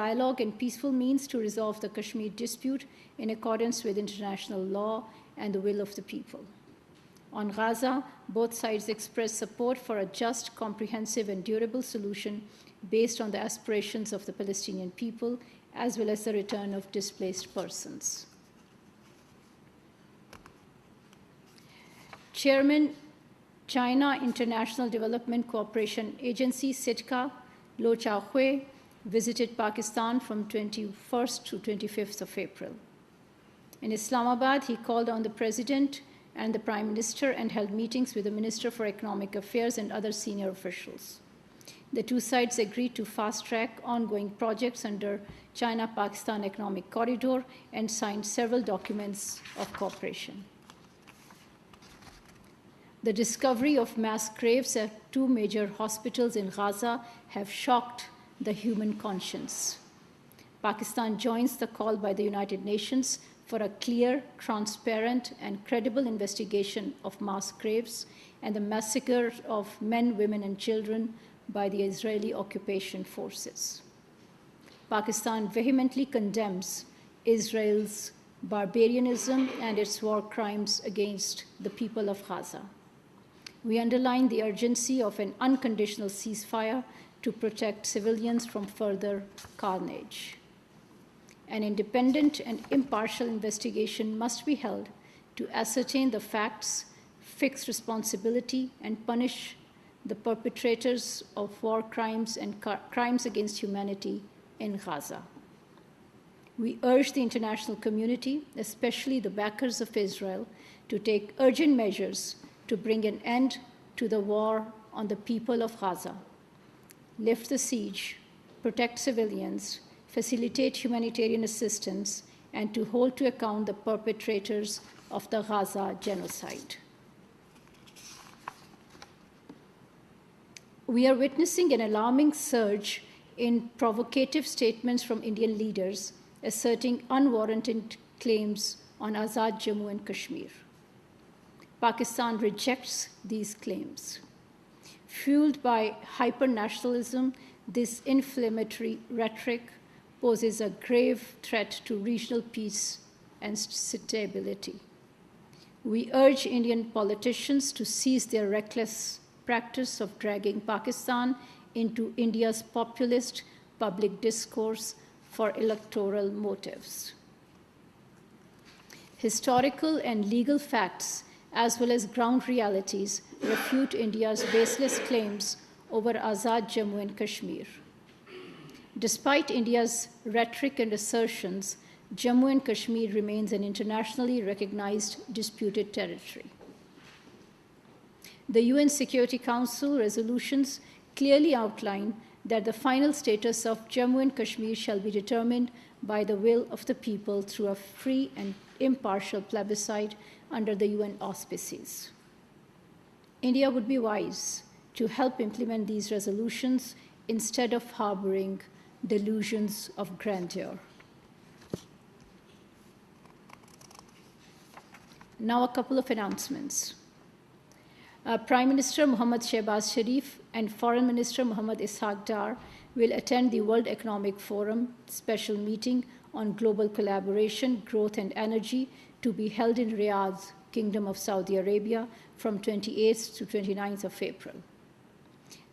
dialogue and peaceful means to resolve the Kashmir dispute in accordance with international law and the will of the people. On Gaza, both sides expressed support for a just, comprehensive, and durable solution based on the aspirations of the Palestinian people, as well as the return of displaced persons. Chairman, China International Development Cooperation Agency, (CITCA), Lo Chaohui, visited Pakistan from 21st to 25th of April. In Islamabad, he called on the President and the Prime Minister and held meetings with the Minister for Economic Affairs and other senior officials. The two sides agreed to fast-track ongoing projects under China-Pakistan Economic Corridor and signed several documents of cooperation. The discovery of mass graves at two major hospitals in Gaza have shocked the human conscience. Pakistan joins the call by the United Nations for a clear, transparent, and credible investigation of mass graves and the massacre of men, women, and children by the Israeli occupation forces. Pakistan vehemently condemns Israel's barbarianism and its war crimes against the people of Gaza. We underline the urgency of an unconditional ceasefire to protect civilians from further carnage. An independent and impartial investigation must be held to ascertain the facts, fix responsibility, and punish the perpetrators of war crimes and crimes against humanity in Gaza. We urge the international community, especially the backers of Israel, to take urgent measures to bring an end to the war on the people of Gaza, lift the siege, protect civilians, facilitate humanitarian assistance, and to hold to account the perpetrators of the Gaza genocide. We are witnessing an alarming surge in provocative statements from Indian leaders asserting unwarranted claims on Azad Jammu and Kashmir. Pakistan rejects these claims. Fueled by hyper-nationalism, this inflammatory rhetoric poses a grave threat to regional peace and stability. We urge Indian politicians to cease their reckless practice of dragging Pakistan into India's populist public discourse for electoral motives. Historical and legal facts, as well as ground realities, refute India's baseless claims over Azad Jammu and Kashmir. Despite India's rhetoric and assertions, Jammu and Kashmir remains an internationally recognized disputed territory. The UN Security Council resolutions clearly outline that the final status of Jammu and Kashmir shall be determined by the will of the people through a free and impartial plebiscite under the UN auspices. India would be wise to help implement these resolutions instead of harboring delusions of grandeur. Now a couple of announcements. Prime Minister Mohammad Shehbaz Sharif and Foreign Minister Mohammad Ishaq Dar will attend the World Economic Forum special meeting on global collaboration, growth, and energy to be held in Riyadh, Kingdom of Saudi Arabia, from 28th to 29th of April.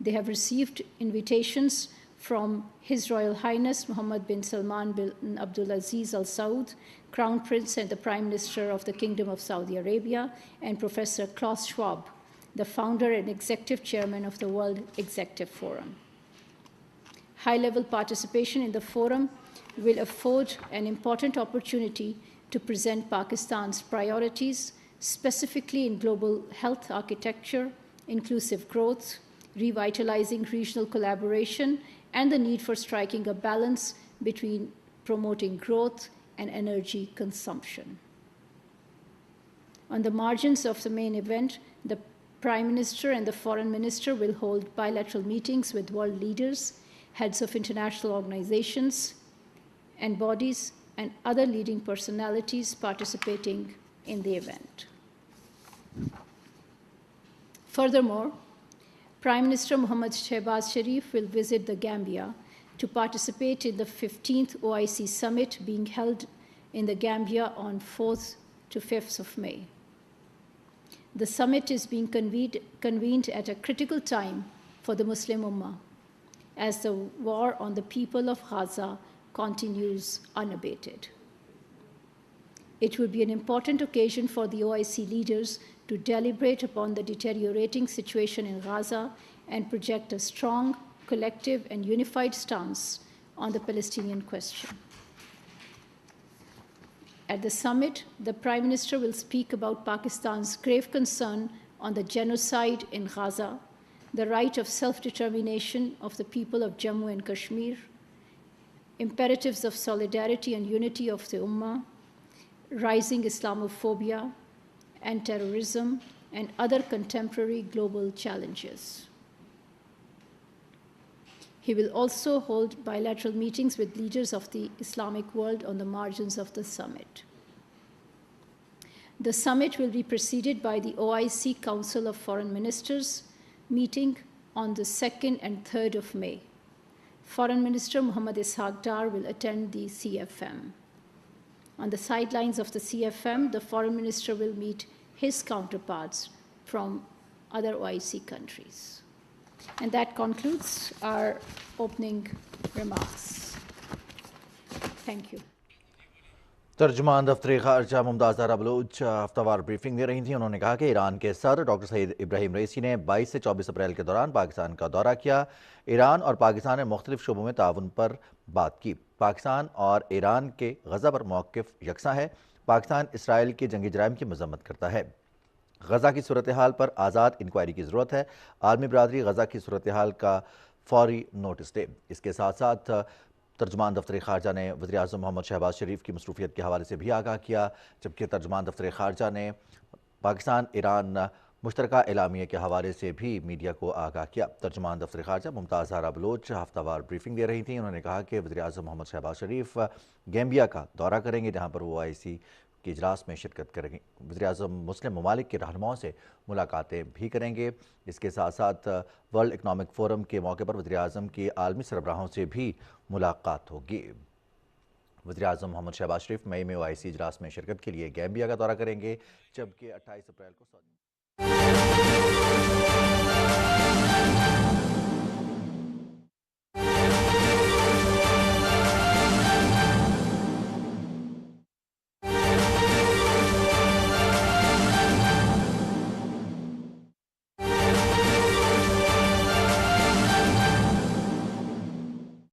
They have received invitations from His Royal Highness Mohammed bin Salman bin Abdulaziz Al Saud, Crown Prince and the Prime Minister of the Kingdom of Saudi Arabia, and Professor Klaus Schwab, the founder and executive chairman of the World Executive Forum. High-level participation in the forum will afford an important opportunity to present Pakistan's priorities, specifically in global health architecture, inclusive growth, revitalizing regional collaboration, and the need for striking a balance between promoting growth and energy consumption. On the margins of the main event, the Prime Minister and the Foreign Minister will hold bilateral meetings with world leaders, heads of international organizations and bodies, and other leading personalities participating in the event. Furthermore, Prime Minister Mohammad Shehbaz Sharif will visit the Gambia to participate in the 15th OIC summit being held in the Gambia on 4th to 5th of May. The summit is being convened at a critical time for the Muslim Ummah as the war on the people of Gaza continues unabated. It would be an important occasion for the OIC leaders to deliberate upon the deteriorating situation in Gaza and project a strong, collective, and unified stance on the Palestinian question. At the summit, the Prime Minister will speak about Pakistan's grave concern on the genocide in Gaza, the right of self-determination of the people of Jammu and Kashmir, imperatives of solidarity and unity of the Ummah, rising Islamophobia and terrorism, and other contemporary global challenges. He will also hold bilateral meetings with leaders of the Islamic world on the margins of the summit. The summit will be preceded by the OIC Council of Foreign Ministers meeting on the 2nd and 3rd of May. Foreign Minister Muhammad Ishaq Dar will attend the CFM. On the sidelines of the CFM, the Foreign Minister will meet his counterparts from other OIC countries. And that concludes our opening remarks. Thank you. तर्जुमान दफ्तर खारजा Mumtaz Zahra Bloch हफ्तावार briefing दे रही थी। उन्होंने कहा कि Iran के सदर doctor Saeed Ibrahim रईसी ने 22 से 24 अप्रैल के दौरान पाकिस्तान का दौरा किया। ईरान और पाकिस्तान ने मुख्तलिफ शोबों में ताउन पर बात की। पाकिस्तान और ईरान के गज़ा पर मौक़िफ़ यकसा है। पाकिस्तान इसराइल के जंगी जराइम की मज़म्मत करता है। गज़ा की सूरत हाल पर आज़ाद इंक्वायरी की ज़रूरत है। आलमी बरादरी गज़ा की सूरत हाल का फौरी नोटिस दे। इसके साथ साथ तर्जुमान दफ्तर खारजा ने वज़ीर आज़म मोहम्मद शहबाज शरीफ की मसरूफ़ियत के हवाले से भी आगाह किया, जबकि तर्जुमान दफ्तर खारजा ने पाकिस्तान ईरान मुश्तरका एलामिया के हवाले से भी मीडिया को आगाह किया। तर्जुमान दफ्तर खारजा मुमताज़ ज़हरा बलोच हफ्तावार ब्रीफिंग दे रही थी। उन्होंने कहा कि वज़ीर आज़म मोहम्मद शहबाज शरीफ गैम्बिया का दौरा करेंगे, जहाँ पर वो OIC के इजलास में शिरकत करेंगे। वज़ीर आज़म मुस्लिम ममालिक के रहनुमाओं से मुलाकातें भी करेंगे। इसके साथ साथ वर्ल्ड इकनॉमिक फ़ोरम के मौके पर वज़ीर आज़म की आलमी सरबराहों से भी मुलाकात होगी। वज़ीर आज़म मोहम्मद शहबाज शरीफ मई में OIC इजलास में शिरकत के लिए गैम्बिया का दौरा करेंगे, जबकि 28 अप्रैल को